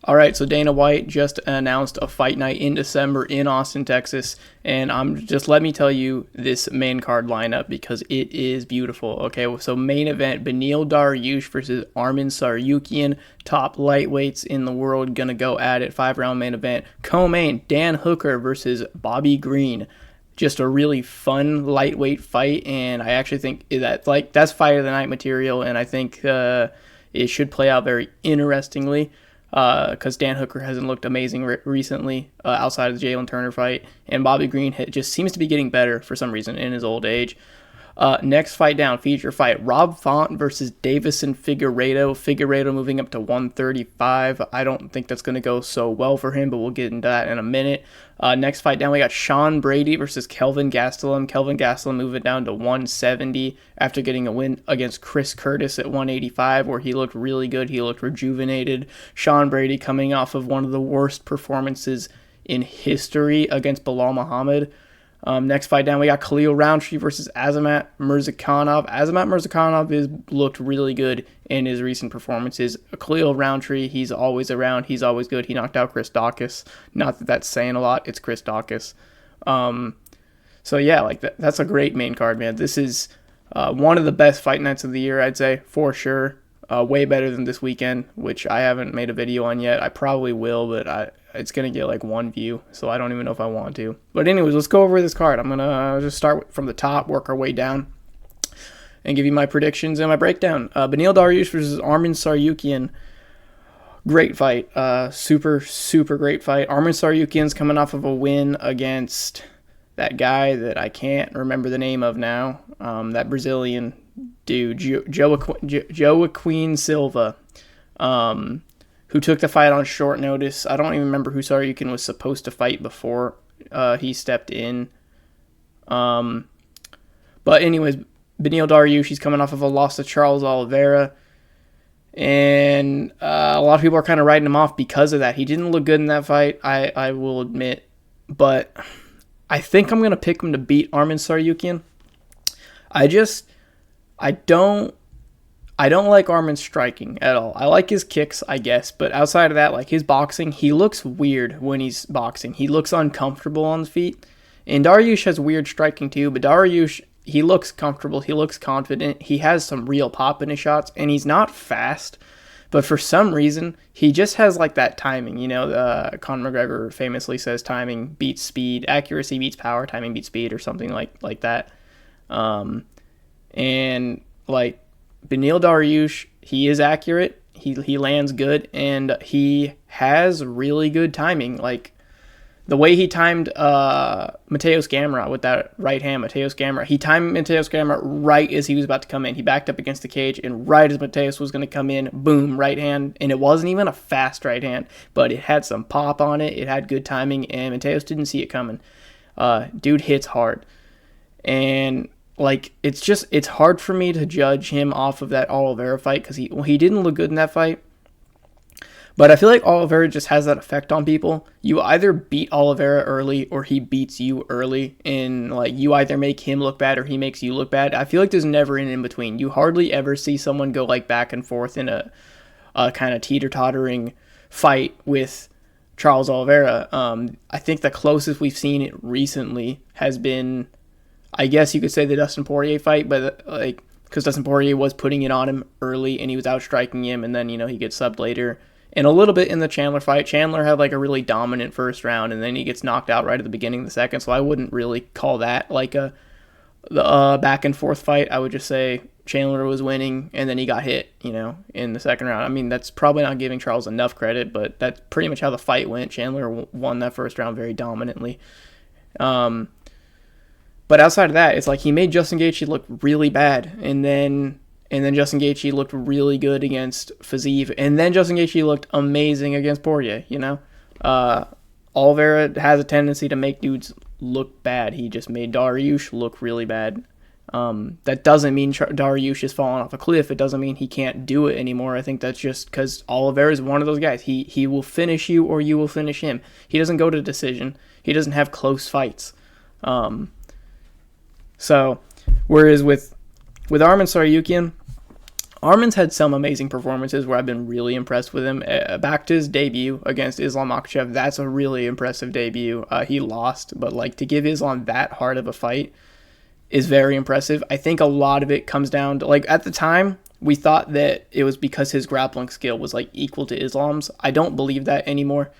All right, so Dana White just announced a fight night in December in Austin, Texas, and let me tell you this main card lineup because it is beautiful. Okay, so main event: Beneil Dariush versus Arman Tsarukyan, top lightweights in the world, gonna go at it. 5-round main event. Co-main: Dan Hooker versus Bobby Green. Just a really fun lightweight fight, and I actually think that's fight of the night material, and I think it should play out very interestingly. Because Dan Hooker hasn't looked amazing recently outside of the Jalen Turner fight, and Bobby Green just seems to be getting better for some reason in his old age. Next fight down, feature fight, Rob Font versus Davison Figueiredo. Figueiredo moving up to 135. I don't think that's going to go so well for him, but we'll get into that in a minute. Next fight down, we got Sean Brady versus Kelvin Gastelum. Kelvin Gastelum moving down to 170 after getting a win against Chris Curtis at 185, where he looked really good. He looked rejuvenated. Sean Brady coming off of one of the worst performances in history against Bilal Muhammad. Next fight down, we got Khalil Roundtree versus Azamat Murzakanov. Azamat Murzakanov has looked really good in his recent performances. Khalil Roundtree, he's always around. He's always good. He knocked out Chris Daukaus. Not that that's saying a lot. It's Chris Daukaus. So yeah, that's a great main card, man. This is one of the best fight nights of the year, I'd say, for sure. Way better than this weekend, which I haven't made a video on yet. I probably will, but it's going to get like one view, so I don't even know if I want to. But anyways, let's go over this card. I'm going to just start from the top, work our way down, and give you my predictions and my breakdown. Beneil Dariush versus Arman Tsarukyan. Great fight. Super, super great fight. Arman Tsarukyan's coming off of a win against that guy that I can't remember the name of now. That Brazilian dude, Joaquin Silva, who took the fight on short notice. I don't even remember who Tsarukyan was supposed to fight before he stepped in. But anyways, Beneil Dariush, he's coming off of a loss to Charles Oliveira. And a lot of people are kind of writing him off because of that. He didn't look good in that fight, I will admit. But I think I'm going to pick him to beat Arman Tsarukyan. I don't like Arman's striking at all. I like his kicks, I guess, but outside of that, like his boxing, he looks weird when he's boxing. He looks uncomfortable on his feet. And Dariush has weird striking too, but Dariush, he looks comfortable. He looks confident. He has some real pop in his shots, and he's not fast, but for some reason, he just has like that timing. You know, Conor McGregor famously says timing beats speed, accuracy beats power, timing beats speed, or something like that. And like Beneil Dariush, he is accurate. He lands good, and he has really good timing. Like the way he timed Mateus Gamrot with that right hand, he timed Mateus Gamrot right as he was about to come in. He backed up against the cage, and right as Mateus was going to come in, boom, right hand. And it wasn't even a fast right hand, but it had some pop on it. It had good timing, and Mateus didn't see it coming. Dude hits hard. And like, it's hard for me to judge him off of that Oliveira fight because he didn't look good in that fight. But I feel like Oliveira just has that effect on people. You either beat Oliveira early or he beats you early. And like, you either make him look bad or he makes you look bad. I feel like there's never an in-between. You hardly ever see someone go like back and forth in a kind of teeter-tottering fight with Charles Oliveira. I think the closest we've seen it recently has been, I guess you could say, the Dustin Poirier fight, but like, because Dustin Poirier was putting it on him early and he was outstriking him, and then, you know, he gets subbed later. And a little bit in the Chandler fight. Chandler had like a really dominant first round, and then he gets knocked out right at the beginning of the second, so I wouldn't really call that like the back and forth fight. I would just say Chandler was winning, and then he got hit, you know, in the second round. I mean, that's probably not giving Charles enough credit, but that's pretty much how the fight went. Chandler won that first round very dominantly. But outside of that, it's like he made Justin Gaethje look really bad, and then Justin Gaethje looked really good against Fiziev, and then Justin Gaethje looked amazing against Poirier, you know? Oliveira has a tendency to make dudes look bad. He just made Dariush look really bad. That doesn't mean Dariush is falling off a cliff. It doesn't mean he can't do it anymore. I think that's just because Oliveira is one of those guys. He will finish you or you will finish him. He doesn't go to decision. He doesn't have close fights. So, whereas with Arman Tsarukyan, Armin's had some amazing performances where I've been really impressed with him. Back to his debut against Islam Makhachev, that's a really impressive debut. He lost, but like to give Islam that hard of a fight is very impressive. I think a lot of it comes down to, like, at the time we thought that it was because his grappling skill was like equal to Islam's. I don't believe that anymore.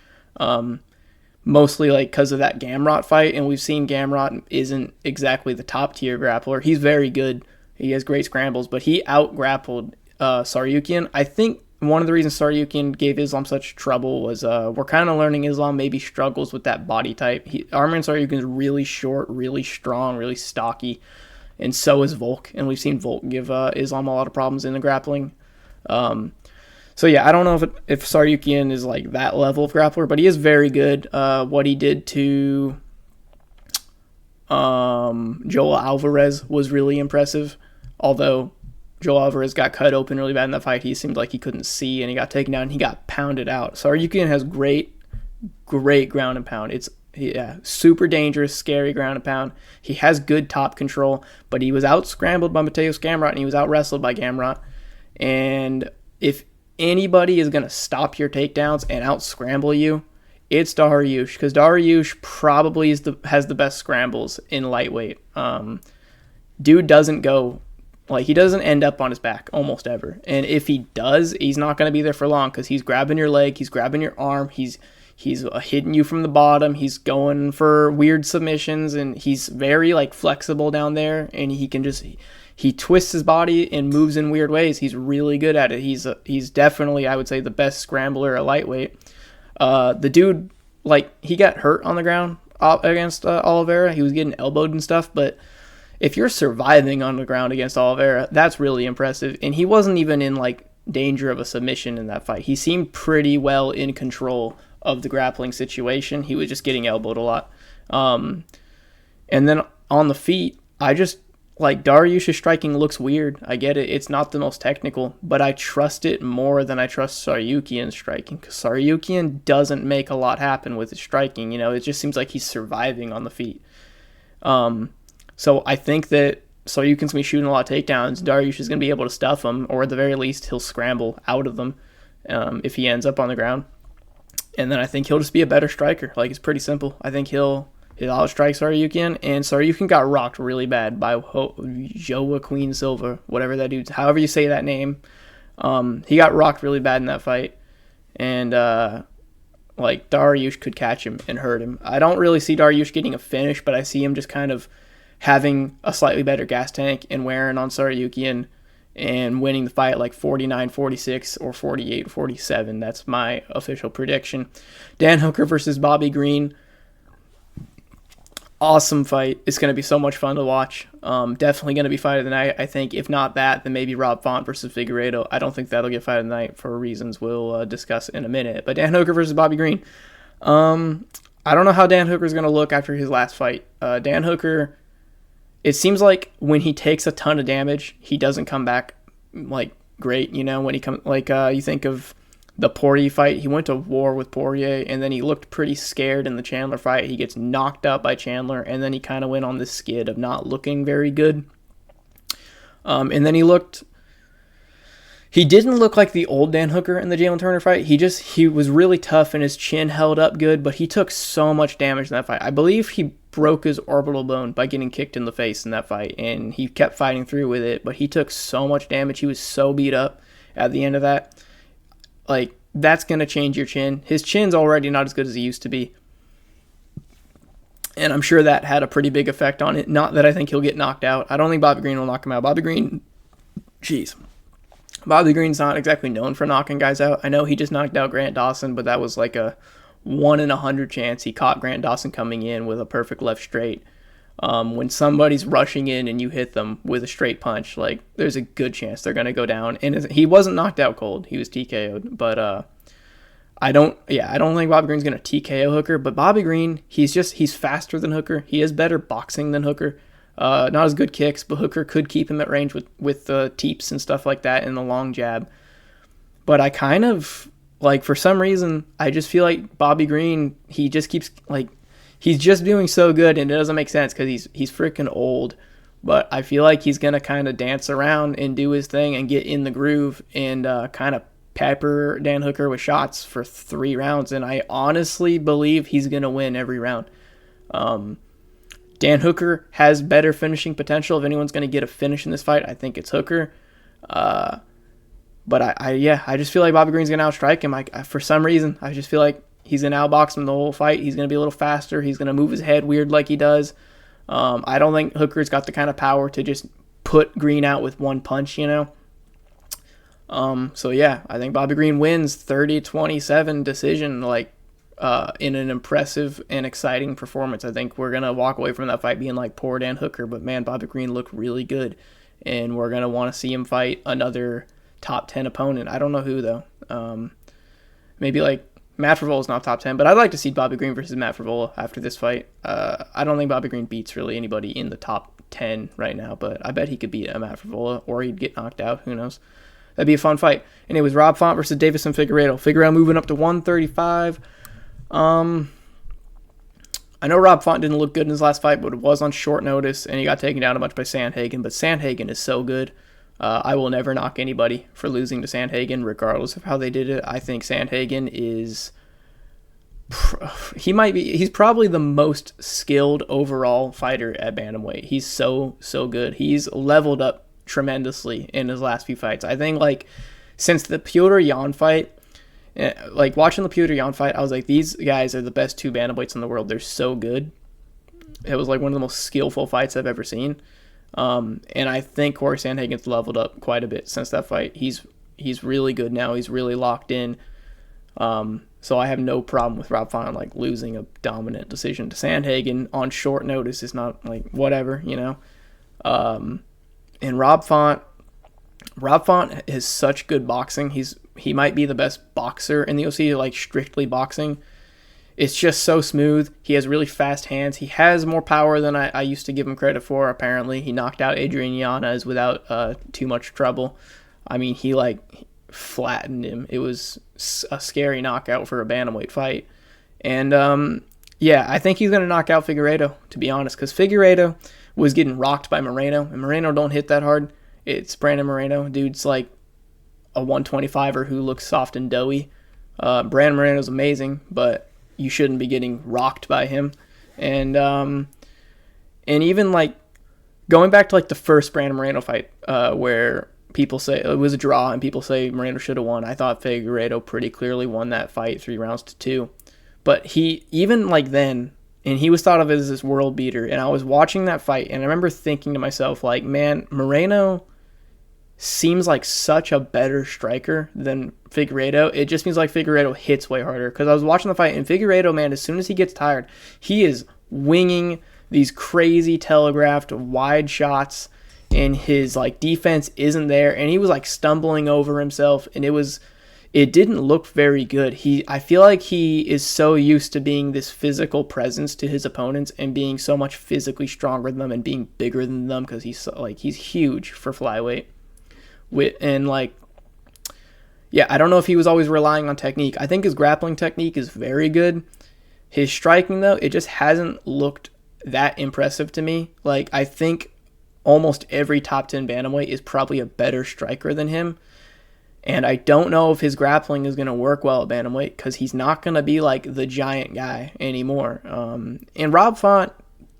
Mostly like because of that Gamrot fight, and we've seen Gamrot isn't exactly the top tier grappler. He's very good. He has great scrambles, but he out-grappled Tsarukyan. I think one of the reasons Tsarukyan gave Islam such trouble was we're kind of learning Islam maybe struggles with that body type. Armin Tsarukyan is really short, really strong, really stocky, and so is Volk. And we've seen Volk give Islam a lot of problems in the grappling. So yeah, I don't know if Tsarukyan is like that level of grappler, but he is very good. What he did to Joel Alvarez was really impressive. Although Joel Alvarez got cut open really bad in that fight, he seemed like he couldn't see, and he got taken down, and he got pounded out. Tsarukyan has great ground and pound. It's super dangerous, scary ground and pound. He has good top control, but he was out-scrambled by Mateusz Gamrot, and he was out-wrestled by Gamrot. And if anybody is going to stop your takedowns and out-scramble you, it's Dariush, because Dariush probably has the best scrambles in lightweight. Dude doesn't go... Like, he doesn't end up on his back almost ever. And if he does, he's not going to be there for long because he's grabbing your leg, he's grabbing your arm, he's hitting you from the bottom, he's going for weird submissions, and he's very, like, flexible down there, and he twists his body and moves in weird ways. He's really good at it. He's definitely, I would say, the best scrambler at lightweight. The dude, like, he got hurt on the ground against Oliveira. He was getting elbowed and stuff, but if you're surviving on the ground against Oliveira, that's really impressive. And he wasn't even in like danger of a submission in that fight. He seemed pretty well in control of the grappling situation. He was just getting elbowed a lot. And then on the feet, I just like Dariush's striking looks weird. I get it. It's not the most technical, but I trust it more than I trust Tsarukyan's striking, because Tsarukyan doesn't make a lot happen with his striking. You know, it just seems like he's surviving on the feet. So I think that Tsarukyan's going to be shooting a lot of takedowns. Dariush is going to be able to stuff him, or at the very least, he'll scramble out of them if he ends up on the ground. And then I think he'll just be a better striker. Like, it's pretty simple. I think he'll outstrike Tsarukyan, and Tsarukyan got rocked really bad by Joaquin Silva, whatever that dude's, however you say that name. He got rocked really bad in that fight, and like Dariush could catch him and hurt him. I don't really see Dariush getting a finish, but I see him just kind of having a slightly better gas tank and wearing on Tsarukyan and winning the fight like 49-46 or 48-47. That's my official prediction. Dan Hooker versus Bobby Green. Awesome fight. It's going to be so much fun to watch. Definitely going to be fight of the night. I think if not that, then maybe Rob Font versus Figueiredo. I don't think that'll get fight of the night for reasons we'll discuss in a minute. But Dan Hooker versus Bobby Green. I don't know how Dan Hooker's going to look after his last fight. Dan Hooker... It seems like when he takes a ton of damage, he doesn't come back like great. You know, when he comes, like you think of the Poirier fight, he went to war with Poirier, and then he looked pretty scared in the Chandler fight. He gets knocked out by Chandler, and then he kind of went on this skid of not looking very good. And then he didn't look like the old Dan Hooker in the Jalen Turner fight. He was really tough, and his chin held up good, but he took so much damage in that fight. I believe he broke his orbital bone by getting kicked in the face in that fight, and he kept fighting through with it, but he took so much damage. He was so beat up at the end of that. Like, that's going to change your chin. His chin's already not as good as he used to be, and I'm sure that had a pretty big effect on it. Not that I think he'll get knocked out. I don't think Bobby Green will knock him out. Bobby Green's not exactly known for knocking guys out. I know he just knocked out Grant Dawson, but that was like a 1 in 100 chance. He caught Grant Dawson coming in with a perfect left straight. When somebody's rushing in and you hit them with a straight punch, like, there's a good chance they're going to go down. And he wasn't knocked out cold. He was TKO'd. But I don't think Bobby Green's going to TKO Hooker. But Bobby Green, he's faster than Hooker. He has better boxing than Hooker. Not as good kicks, but Hooker could keep him at range with teeps and stuff like that and the long jab. But I kind of, like, for some reason, I just feel like Bobby Green, he just keeps, like, he's just doing so good, and it doesn't make sense because he's freaking old. but I feel like he's going to kind of dance around and do his thing and get in the groove and kind of pepper Dan Hooker with shots for 3 rounds. And I honestly believe he's going to win every round. Dan Hooker has better finishing potential. If anyone's going to get a finish in this fight, I think it's Hooker. But I just feel like Bobby Green's going to outstrike him. For some reason, I just feel like he's going to outbox him the whole fight. He's going to be a little faster. He's going to move his head weird like he does. I don't think Hooker's got the kind of power to just put Green out with one punch, you know? So yeah, I think Bobby Green wins 30-27 decision, like, in an impressive and exciting performance. I think we're going to walk away from that fight being like, poor Dan Hooker, but man, Bobby Green looked really good, and we're going to want to see him fight another top 10 opponent. I don't know who, though. Maybe like Matt Fravola's not top 10, but I'd like to see Bobby Green versus Matt Fravola after this fight. I don't think Bobby Green beats really anybody in the top 10 right now, but I bet he could beat a Matt Fravola, or he'd get knocked out. Who knows? That'd be a fun fight. And it was Rob Font versus Davison Figueiredo. Figueiredo moving up to 135. I know Rob Font didn't look good in his last fight, but it was on short notice, and he got taken down a bunch by Sandhagen. But Sandhagen is so good. I will never knock anybody for losing to Sandhagen, regardless of how they did it. I think Sandhagen is... he's probably the most skilled overall fighter at bantamweight. He's so good. He's leveled up tremendously in his last few fights. I think, like, since the Petr Yan fight, like, watching the Petr Yan fight, I was like, these guys are the best 2 bantamweights in the world. They're so good. It was like one of the most skillful fights I've ever seen. And I think Corey Sandhagen's leveled up quite a bit since that fight. He's really good now. He's really locked in. So I have no problem with Rob Font, like, losing a dominant decision to Sandhagen on short notice. Is not like whatever, you know. And Rob Font has such good boxing. He might be the best boxer in the UFC, like, strictly boxing. It's just so smooth. He has really fast hands. He has more power than I used to give him credit for, apparently. He knocked out Adrian Yanez without too much trouble. I mean, he, like, flattened him. It was a scary knockout for a bantamweight fight. And, yeah, I think he's going to knock out Figueiredo, to be honest, because Figueiredo was getting rocked by Moreno, and Moreno don't hit that hard. It's Brandon Moreno. Dude's like a 125er who looks soft and doughy. Brandon Moreno's amazing, but you shouldn't be getting rocked by him. And even, like, going back to, like, the first Brandon Moreno fight, where people say it was a draw and people say Moreno should have won. I thought Figueiredo pretty clearly won that fight 3-2. But he, even like then, and he was thought of as this world beater, and I was watching that fight, and I remember thinking to myself, like, man, Moreno seems like such a better striker than Figueiredo. It just means like Figueiredo hits way harder, because I was watching the fight, and Figueiredo, man, as soon as he gets tired, he is winging these crazy telegraphed wide shots, and his, like, defense isn't there, and he was, like, stumbling over himself, and it didn't look very good. I feel like he is so used to being this physical presence to his opponents and being so much physically stronger than them and being bigger than them, because he's huge for flyweight. I don't know if he was always relying on technique. I think his grappling technique is very good. His striking, though, it just hasn't looked that impressive to me. Like, I think almost every top 10 bantamweight is probably a better striker than him. And I don't know if his grappling is going to work well at bantamweight, because he's not going to be like the giant guy anymore. And Rob Font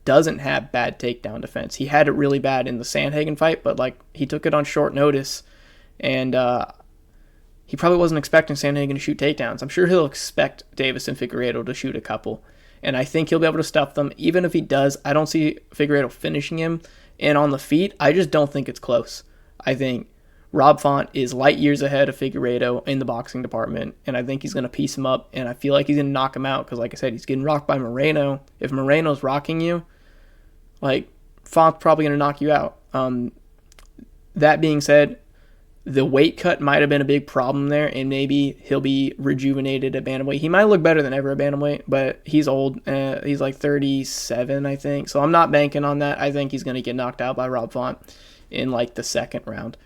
doesn't have bad takedown defense. He had it really bad in the Sandhagen fight, but, like, he took it on short notice, and he probably wasn't expecting Sandhagen to shoot takedowns. I'm sure he'll expect Davis and Figueiredo to shoot a couple, and I think he'll be able to stuff them. Even if he does, I don't see Figueiredo finishing him. And on the feet, I just don't think it's close. I think Rob Font is light years ahead of Figueiredo in the boxing department, and I think he's going to piece him up, and I feel like he's going to knock him out, because, like I said, he's getting rocked by Moreno. If Moreno's rocking you, like, Font's probably going to knock you out. That being said, the weight cut might have been a big problem there, and maybe he'll be rejuvenated at bantamweight. He might look better than ever at bantamweight, but he's old. He's like 37, I think. So I'm not banking on that. I think he's going to get knocked out by Rob Font in, like, the second round.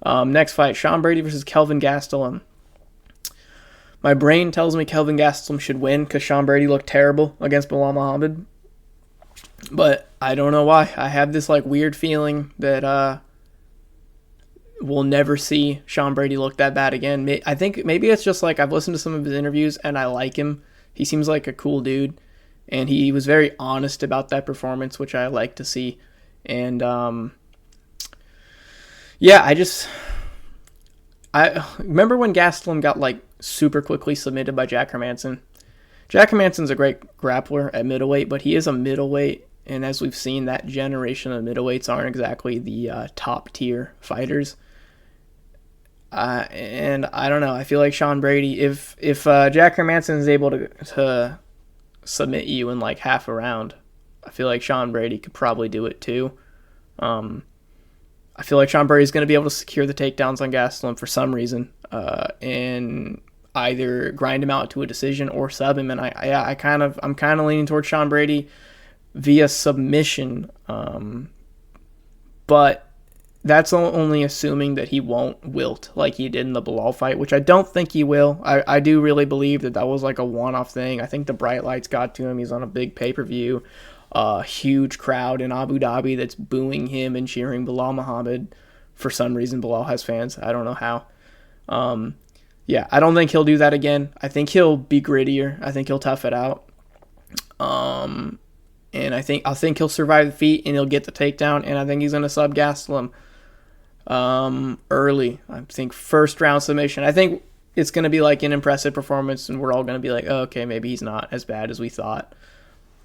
Next fight, Sean Brady versus Kelvin Gastelum. My brain tells me Kelvin Gastelum should win, because Sean Brady looked terrible against Bilal Muhammad. But I don't know why. I have this like weird feeling that we'll never see Sean Brady look that bad again. I think maybe it's just like I've listened to some of his interviews and I like him. He seems like a cool dude, and he was very honest about that performance, which I like to see. And yeah, I remember when Gastelum got like super quickly submitted by Jack Hermanson. Jack Hermanson's a great grappler at middleweight, but he is a middleweight, and as we've seen, that generation of middleweights aren't exactly the top tier fighters. And I don't know. I feel like Sean Brady, if Jack Hermanson is able to submit you in like half a round, I feel like Sean Brady could probably do it too. I feel like Sean Brady's going to be able to secure the takedowns on Gastelum for some reason, and either grind him out to a decision or sub him. And I'm kind of leaning towards Sean Brady via submission, but that's only assuming that he won't wilt like he did in the Bilal fight, which I don't think he will. I do really believe that was like a one-off thing. I think the bright lights got to him. He's on a big pay-per-view, huge crowd in Abu Dhabi that's booing him and cheering Bilal Muhammad. For some reason, Bilal has fans. I don't know how. Yeah, I don't think he'll do that again. I think he'll be grittier. I think he'll tough it out. And I think he'll survive the feet and he'll get the takedown. And I think he's gonna sub Gastelum early. I think first round submission. I think it's gonna be like an impressive performance, and we're all gonna be like, oh, okay, maybe he's not as bad as we thought.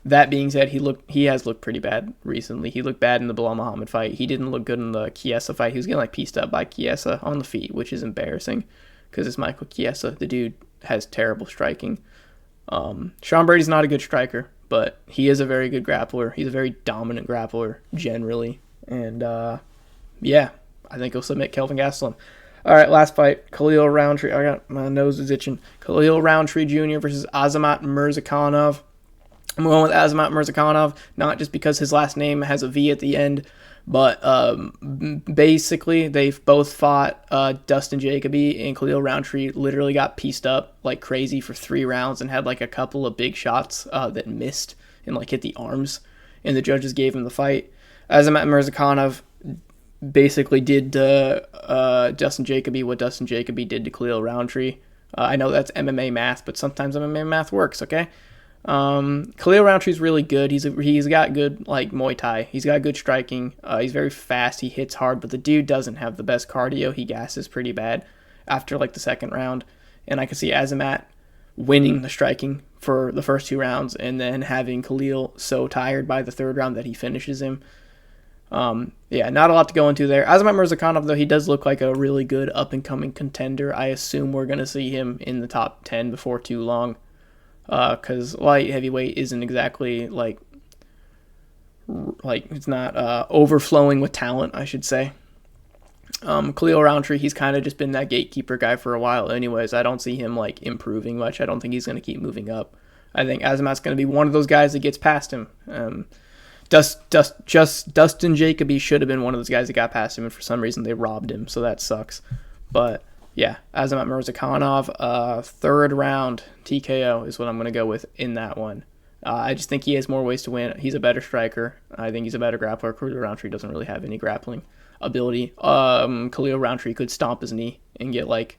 That being said, he has looked pretty bad recently. He looked bad in the Bilal Muhammad fight. He didn't look good in the Chiesa fight. He was getting like pieced up by Chiesa on the feet, which is embarrassing because it's Michael Chiesa. The dude has terrible striking. Sean Brady's not a good striker, but he is a very good grappler. He's a very dominant grappler generally. And yeah, I think he'll submit Kelvin Gastelum. All right, last fight. Khalil Roundtree. I got my nose is itching. Khalil Roundtree Jr. versus Azamat Murzakanov. I'm going with Azamat Murzakanov, not just because his last name has a V at the end, but basically they've both fought Dustin Jacoby, and Khalil Roundtree literally got pieced up like crazy for 3 rounds and had like a couple of big shots that missed and like hit the arms, and the judges gave him the fight. Azamat Murzakanov basically did to Dustin Jacoby what Dustin Jacoby did to Khalil Roundtree. I know that's MMA math, but sometimes MMA math works, okay? Khalil Roundtree's really good. He's got good like Muay Thai. He's got good striking. He's very fast. He hits hard, but the dude doesn't have the best cardio. He gasses pretty bad after like the second round, and I can see Azamat winning the striking for the first 2 rounds, and then having Khalil so tired by the third round that he finishes him. Yeah, not a lot to go into there. Azamat Murzakanov, though, he does look like a really good up-and-coming contender. I assume we're going to see him in the top 10 before too long. Because light heavyweight isn't exactly like it's not overflowing with talent, I should say. Khalil Roundtree, he's kind of just been that gatekeeper guy for a while anyways. I don't see him like improving much. I don't think he's going to keep moving up. I think Azamat's going to be one of those guys that gets past him. Dustin Jacoby should have been one of those guys that got past him, and for some reason they robbed him, so that sucks. But yeah, Azamat Murzakanov, third round TKO is what I'm going to go with in that one. I just think he has more ways to win. He's a better striker. I think he's a better grappler. Khalil Roundtree doesn't really have any grappling ability. Khalil Roundtree could stomp his knee and get like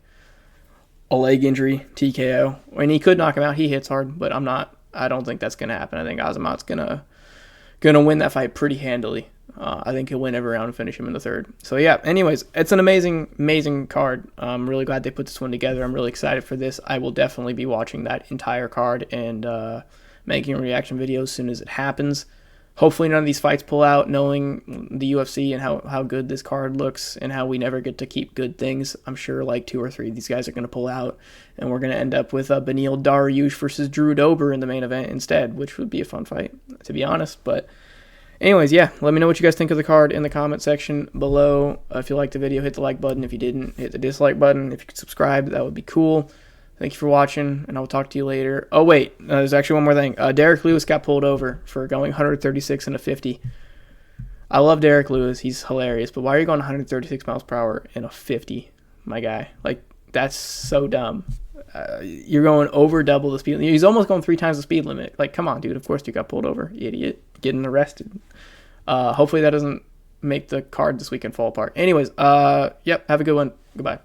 a leg injury TKO. And he could knock him out. He hits hard, but I don't think that's going to happen. I think Azamat's going to win that fight pretty handily. I think he'll win every round and finish him in the third. So yeah, anyways, it's an amazing card. I'm really glad they put this one together. I'm really excited for this. I will definitely be watching that entire card and making a reaction video as soon as it happens. Hopefully none of these fights pull out, knowing the UFC and how good this card looks and how we never get to keep good things. I'm sure like 2 or 3 of these guys are going to pull out, and we're going to end up with Beneil Dariush versus Drew Dober in the main event instead, which would be a fun fight, to be honest. But anyways, yeah, let me know what you guys think of the card in the comment section below. If you liked the video, hit the like button. If you didn't, hit the dislike button. If you could subscribe, that would be cool. Thank you for watching, and I'll talk to you later. Oh, wait, there's actually one more thing. Derek Lewis got pulled over for going 136 and a 50. I love Derek Lewis. He's hilarious, but why are you going 136 miles per hour in a 50, my guy? Like, that's so dumb. You're going over double the speed limit. He's almost going 3 times the speed limit. Like, come on, dude. Of course you got pulled over, you idiot. getting arrested. Hopefully that doesn't make the card this weekend fall apart. Anyways, yep, have a good one. Goodbye.